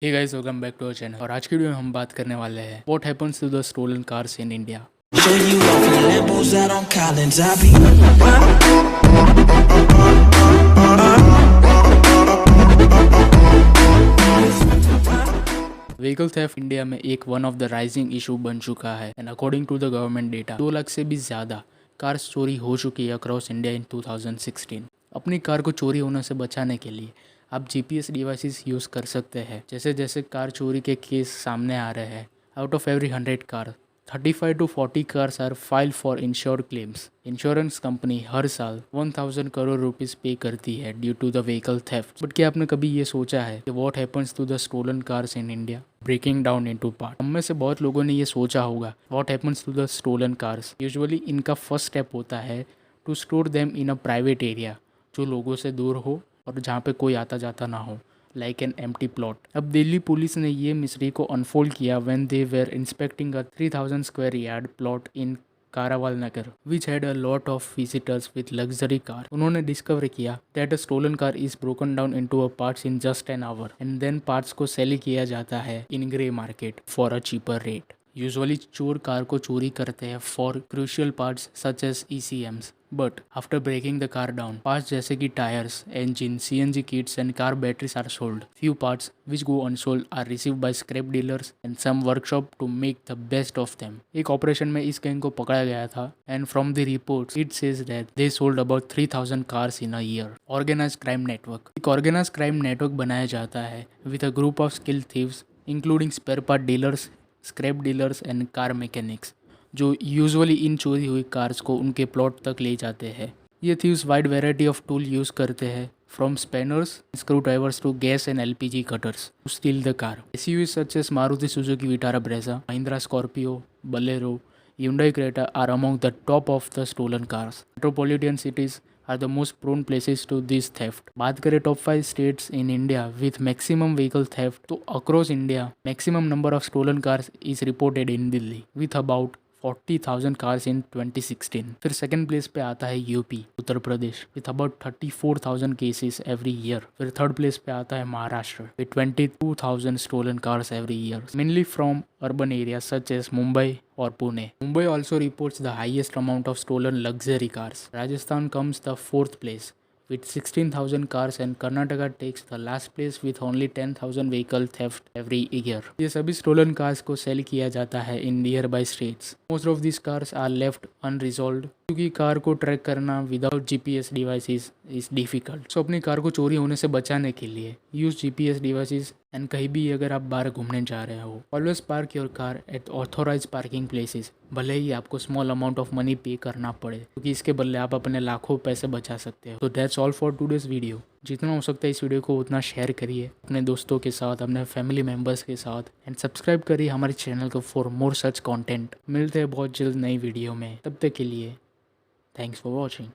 Hey guys, welcome back to our channel. और आज की वीडियो में हम बात करने वाले हैं what happens to the stolen cars in India. Show you off in Lambos out on Collins. I be vehicle theft India में एक one of the rising issue बन चुका है and according to the government data 2 lakh से भी ज़्यादा cars चोरी हो चुकी है अक्रॉस इंडिया इन 2016। अपनी कार को चोरी होने से बचाने के लिए आप जीपीएस डिवाइसेस यूज़ कर सकते हैं। जैसे जैसे कार चोरी के केस सामने आ रहे हैं, out of every 100 car 35 to 40 cars are file for insured claims. Insurance company हर साल 1000 करोड़ रुपीस पे करती है due to the vehicle theft. But क्या आपने कभी ये सोचा है कि what happens to the stolen cars in India? Breaking down into part. हम में से बहुत लोगों ने ये सोचा होगा what happens to the stolen cars. Usually इनका फर्स्ट स्टेप होता है to store them in a private area जो लोगों से दूर हो और जहाँ पे कोई आता जाता ना हो, लाइक एन एम्प्टी प्लॉट। अब दिल्ली पुलिस ने ये मिस्ट्री को अनफोल्ड किया when they were inspecting a 3000 square yard plot in Karawal Nagar which had a lot of visitors with luxury car. उन्होंने डिस्कवर किया that a stolen car is broken down into a parts in just an hour and then parts को sell किया जाता है in grey market for a cheaper rate. Usually चोर car को चोरी करते हैं for crucial parts such as ECMs, but after breaking the car down parts जैसे कि tyres, engine, CNG kits and car batteries are sold. Few parts which go unsold are received by scrap dealers and some workshop to make the best of them. एक operation में इस gang को पकड़ा गया था and from the reports it says that they sold about 3000 cars in a year. Organised crime network. एक organised crime network बनाया जाता है with a group of skilled thieves including spare part dealers, scrap dealers and car mechanics, जो usually इन चोरी हुई cars को उनके प्लॉट तक ले जाते हैं। ये thieves wide variety of tool use करते हैं from spanners, screwdrivers to gas and LPG cutters to steal the car. SUVs such as Maruti Suzuki Vitara Brezza, Mahindra Scorpio, Bolero, Hyundai Creta are among the top of the stolen cars. Metropolitan cities are the most prone places to this theft. बात करें top 5 states in India with maximum vehicle theft, तो across India maximum number of stolen cars is reported in Delhi with about 40,000 cars in 2016। फिर second place पे आता है UP, Uttar Pradesh, with about 34,000 cases every year. फिर third place पे आता है Maharashtra with 22,000 stolen cars every year, mainly from urban areas such as Mumbai or Pune. Mumbai also reports the highest amount of stolen luxury cars. Rajasthan comes the fourth place with 16,000 cars and Karnataka takes the last place with only 10,000 vehicle theft every year. ये सभी stolen cars को sell किया जाता है in nearby states. Most of these cars are left unresolved क्योंकि car को track करना without GPS devices is difficult. So अपनी कार को चोरी होने से बचाने के लिए यूज GPS डिवाइसेस एंड कहीं भी अगर आप बाहर घूमने जा रहे हो, always park your car at authorised parking places. भले ही आपको स्मॉल अमाउंट ऑफ मनी पे करना पड़े, क्योंकि इसके बदले आप अपने लाखों पैसे बचा सकते हो। तो that's all for today's video. जितना हो सकता है इस वीडियो को उतना शेयर करिए अपने दोस्तों के साथ, अपने फैमिली मेम्बर्स के साथ एंड सब्सक्राइब करिए हमारे चैनल को फॉर मोर सच कंटेंट। मिलते हैं बहुत जल्द नई वीडियो में, तब तक के लिए थैंक्स फॉर वॉचिंग।